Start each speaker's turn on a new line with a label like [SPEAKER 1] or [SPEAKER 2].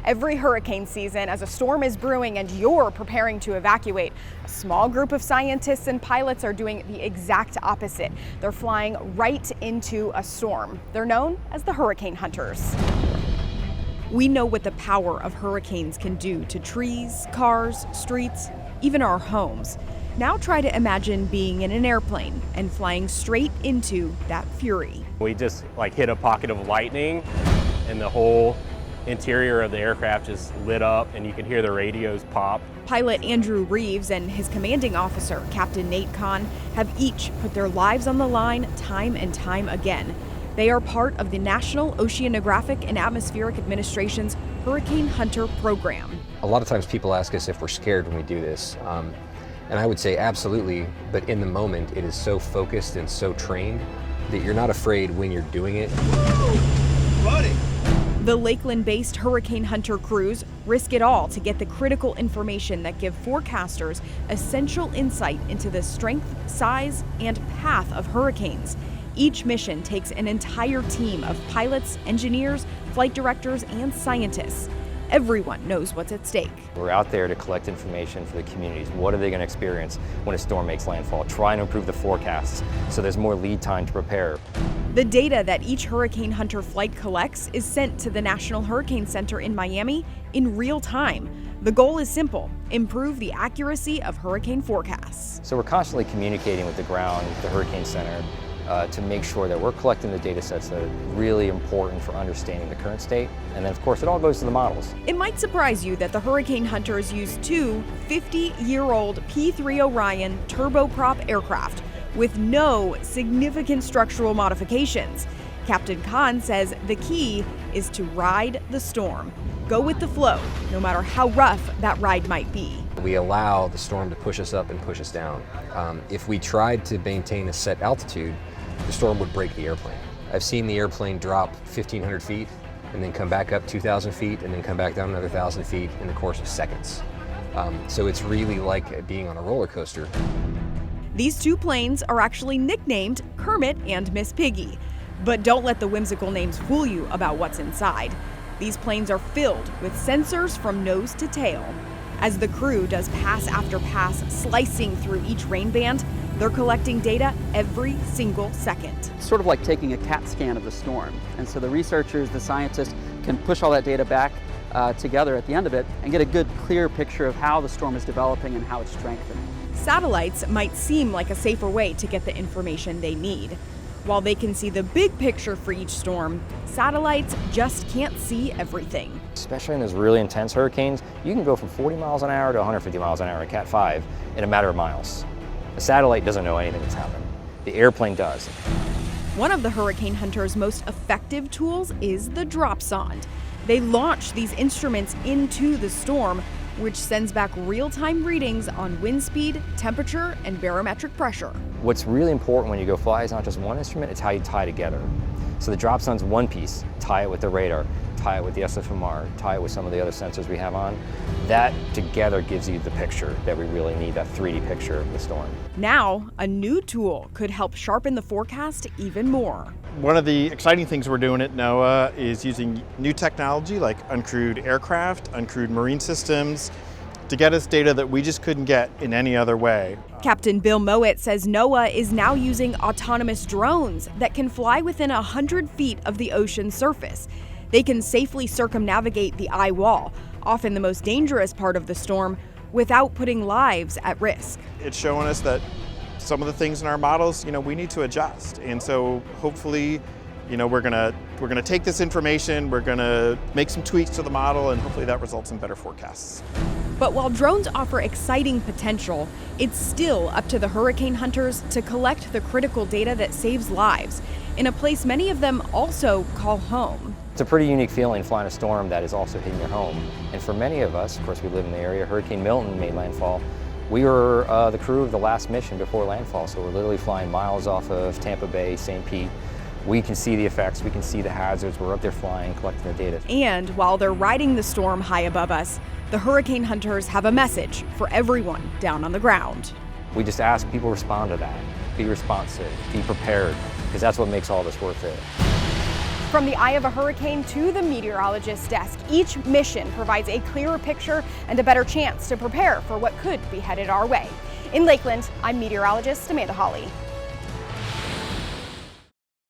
[SPEAKER 1] Every hurricane season, as a storm is brewing and you're preparing to evacuate, a small group of scientists and pilots are doing the exact opposite. They're flying right into a storm. They're known as the hurricane hunters. We know what the power of hurricanes can do to trees, cars, streets, even our homes. Now try to imagine being in an airplane and flying straight into that fury.
[SPEAKER 2] We just hit a pocket of lightning and the whole interior of the aircraft just lit up and you can hear the radios pop.
[SPEAKER 1] Pilot Andrew Reeves and his commanding officer, Captain Nate Kahn, have each put their lives on the line time and time again. They are part of the National Oceanographic and Atmospheric Administration's Hurricane Hunter program.
[SPEAKER 3] A lot of times people ask us if we're scared when we do this. And I would say absolutely, but in the moment it is so focused and so trained that you're not afraid when you're doing it.
[SPEAKER 4] Buddy.
[SPEAKER 1] The Lakeland-based Hurricane Hunter crews risk it all to get the critical information that give forecasters essential insight into the strength, size, and path of hurricanes. Each mission takes an entire team of pilots, engineers, flight directors, and scientists. Everyone knows what's at stake.
[SPEAKER 5] We're out there to collect information for the communities. What are they going to experience when a storm makes landfall? Trying to improve the forecasts so there's more lead time to prepare.
[SPEAKER 1] The data that each Hurricane Hunter flight collects is sent to the National Hurricane Center in Miami in real time. The goal is simple: improve the accuracy of hurricane forecasts.
[SPEAKER 5] So we're constantly communicating with the ground, the Hurricane Center, to make sure that we're collecting the data sets that are really important for understanding the current state. And then, of course, it all goes to the models.
[SPEAKER 1] It might surprise you that the Hurricane Hunters use two 50-year-old P-3 Orion turboprop aircraft with no significant structural modifications. Captain Kahn says the key is to ride the storm. Go with the flow, no matter how rough that ride might be.
[SPEAKER 3] We allow the storm to push us up and push us down. If we tried to maintain a set altitude, the storm would break the airplane. I've seen the airplane drop 1,500 feet and then come back up 2,000 feet and then come back down another 1,000 feet in the course of seconds. So it's really like being on a roller coaster.
[SPEAKER 1] These two planes are actually nicknamed Kermit and Miss Piggy. But don't let the whimsical names fool you about what's inside. These planes are filled with sensors from nose to tail. As the crew does pass after pass, slicing through each rain band, they're collecting data every single second.
[SPEAKER 6] It's sort of like taking a CAT scan of the storm. And so the researchers, the scientists, can push all that data back together at the end of it and get a good, clear picture of how the storm is developing and how it's strengthening.
[SPEAKER 1] Satellites might seem like a safer way to get the information they need. While they can see the big picture for each storm, satellites just can't see everything.
[SPEAKER 5] Especially in those really intense hurricanes, you can go from 40 miles an hour to 150 miles an hour in Cat 5 in a matter of miles. The satellite doesn't know anything that's happening. The airplane does.
[SPEAKER 1] One of the Hurricane Hunter's most effective tools is the drop sonde. They launch these instruments into the storm, which sends back real-time readings on wind speed, temperature, and barometric pressure.
[SPEAKER 5] What's really important when you go fly is not just one instrument, it's how you tie together. So the drop sonde's one piece. Tie it with the radar, tie it with the SFMR, tie it with some of the other sensors we have on. That together gives you the picture that we really need, that 3D picture of the storm.
[SPEAKER 1] Now, a new tool could help sharpen the forecast even more.
[SPEAKER 4] One of the exciting things we're doing at NOAA is using new technology like uncrewed aircraft, uncrewed marine systems, to get us data that we just couldn't get in any other way.
[SPEAKER 1] Captain Bill Mowat says NOAA is now using autonomous drones that can fly within 100 feet of the ocean surface. They can safely circumnavigate the eye wall, often the most dangerous part of the storm, without putting lives at risk.
[SPEAKER 4] It's showing us that some of the things in our models, we need to adjust. And so hopefully, we're gonna take this information, we're gonna make some tweaks to the model, and hopefully that results in better forecasts.
[SPEAKER 1] But while drones offer exciting potential, it's still up to the Hurricane Hunters to collect the critical data that saves lives in a place many of them also call home.
[SPEAKER 5] It's a pretty unique feeling flying a storm that is also hitting your home. And for many of us, of course we live in the area, Hurricane Milton made landfall. We were the crew of the last mission before landfall, so we're literally flying miles off of Tampa Bay, St. Pete. We can see the effects, we can see the hazards, we're up there flying, collecting the data.
[SPEAKER 1] And while they're riding the storm high above us, the Hurricane Hunters have a message for everyone down on the ground.
[SPEAKER 5] We just ask people respond to that. Be responsive, be prepared, because that's what makes all this worth it.
[SPEAKER 1] From the eye of a hurricane to the meteorologist's desk, each mission provides a clearer picture and a better chance to prepare for what could be headed our way. In Lakeland, I'm meteorologist Amanda Hawley.